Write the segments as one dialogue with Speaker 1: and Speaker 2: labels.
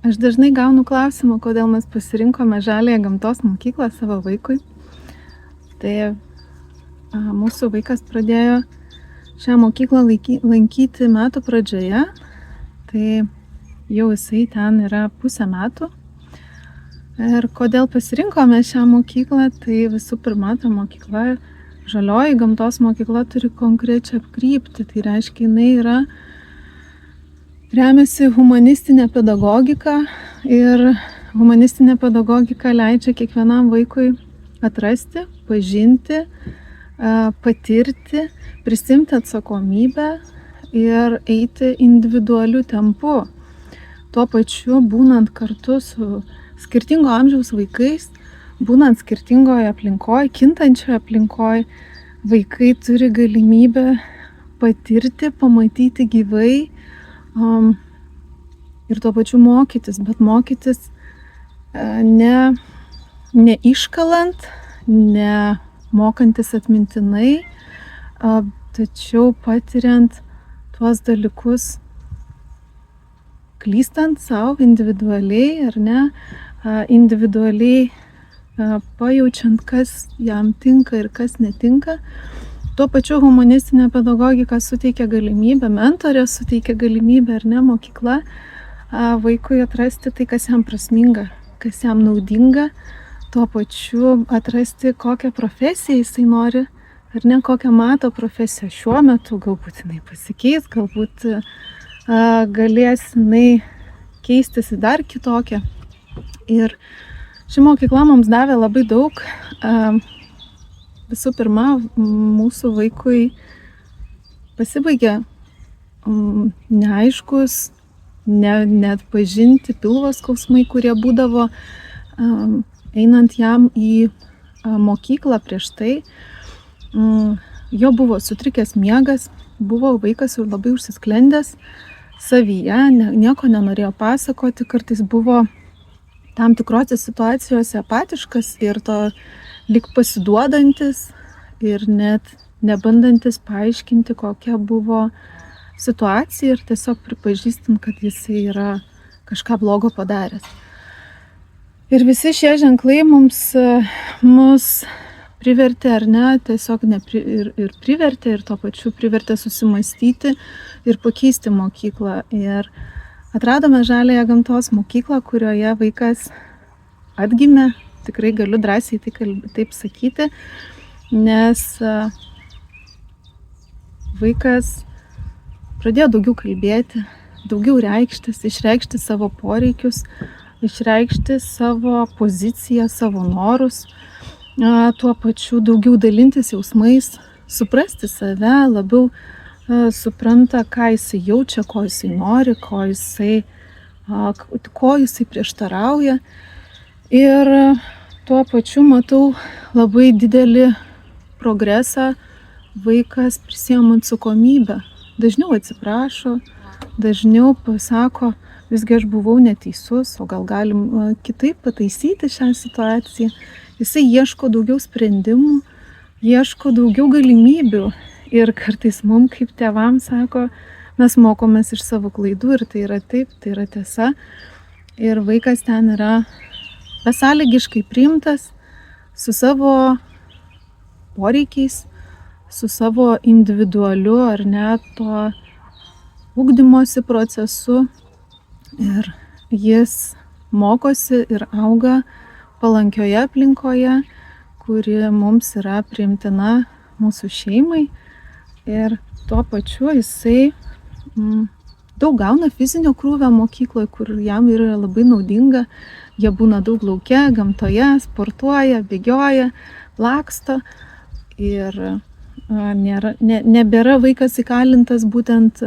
Speaker 1: Aš dažnai gaunu klausimą, kodėl mes pasirinkome Žaliąją gamtos mokyklą savo vaikui. Tai mūsų vaikas pradėjo šią mokyklą lankyti metų pradžioje. Tai jau jisai ten yra pusę metų. Ir kodėl pasirinkome šią mokyklą, tai visų pirma, ta mokykla, Žalioji gamtos mokykla turi konkrečią kryptį. Tai reiškia, jinai remiasi humanistinė pedagogika ir humanistinė pedagogika leidžia kiekvienam vaikui atrasti, pažinti, patirti, prisimti atsakomybę ir eiti individualiu tempu. Tuo pačiu būnant kartu su skirtingo amžiaus vaikais, būnant skirtingoje aplinkoje, kintančioje aplinkoje, vaikai turi galimybę patirti, pamatyti gyvai ir tuo pačiu mokytis, bet mokytis ne iškalant, ne mokantis atmintinai, tačiau patiriant tuos dalykus, klystant savo individualiai, ar ne, individualiai pajaučiant, kas jam tinka ir kas netinka. Tuo pačiu humanistinė pedagogika suteikia galimybę, mentorė suteikia galimybę, ar ne, mokykla vaikui atrasti tai, kas jam prasminga, kas jam naudinga, tuo pačiu atrasti, kokią profesiją jisai nori, ar ne, kokią mato profesiją šiuo metu, galbūt jinai pasikeis, galbūt galės jinai keistis į dar kitokią. Ir ši mokykla mums davė labai daug. Visų pirma, mūsų vaikui pasibaigė neaiškus, neatpažinti pilvo skausmai, kurie būdavo einant jam į mokyklą prieš tai. Jo buvo sutrikęs miegas, buvo vaikas jau labai užsisklendęs savyje, nieko nenorėjo pasakoti, kartais buvo tam tikrose situacijose apatiškas ir to lyg pasiduodantis ir net nebandantis paaiškinti, kokia buvo situacija ir tiesiog pripažįstam, kad jisai yra kažką blogo padaręs. Ir visi šie ženklai mus privertė, ar ne, tiesiog ir privertė ir tuo pačiu privertė susimastyti ir pakeisti mokyklą. Ir atradome Žaliąją gamtos mokyklą, kurioje vaikas atgimė. Tikrai galiu drąsiai taip sakyti, nes vaikas pradėjo daugiau kalbėti, daugiau reikštis, išreikšti savo poreikius, išreikšti savo poziciją, savo norus, tuo pačiu daugiau dalintis jausmais, suprasti save, labiau supranta, ką jisai jaučia, ko jisai nori, ko jisai prieštarauja. Ir tuo pačiu matau labai didelį progresą, vaikas prisiima atsakomybę, dažniau atsiprašo, dažniau pasako, visgi aš buvau neteisus, o gal galim kitaip pataisyti šią situaciją. Jisai ieško daugiau sprendimų, ieško daugiau galimybių ir kartais mums kaip tėvams sako, mes mokomės iš savo klaidų ir tai yra taip, tai yra tiesa. Ir vaikas ten yra besąlygiškai priimtas su savo poreikiais, su savo individualiu ar net to ugdymosi procesu. Ir jis mokosi ir auga palankioje aplinkoje, kuri mums yra priimtina mūsų šeimai. Ir tuo pačiu jisai daug gauna fizinio krūvio mokykloje, kur jam yra labai naudinga. Jie būna daug lauke, gamtoje, sportuoja, bėgioja, laksto ir nebėra vaikas įkalintas būtent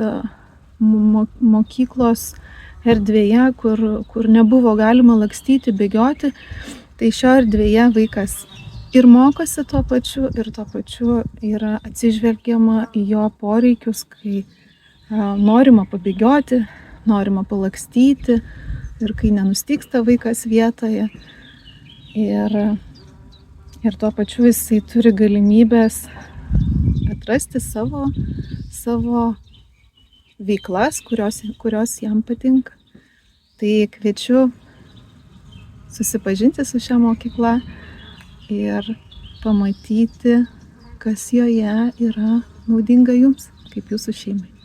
Speaker 1: mokyklos erdvėje, kur nebuvo galima lakstyti, bėgioti. Tai šio erdvėje vaikas ir mokosi tuo pačiu ir tuo pačiu yra atsižvelgiama į jo poreikius, kai norima pabėgioti, norima palakstyti ir kai nenustygsta vaikas vietoje. Ir tuo pačiu jisai turi galimybės atrasti savo veiklas, kurios jam patinka. Tai kviečiu susipažinti su šia mokykla ir pamatyti, kas joje yra naudinga jums, kaip jūsų šeimai.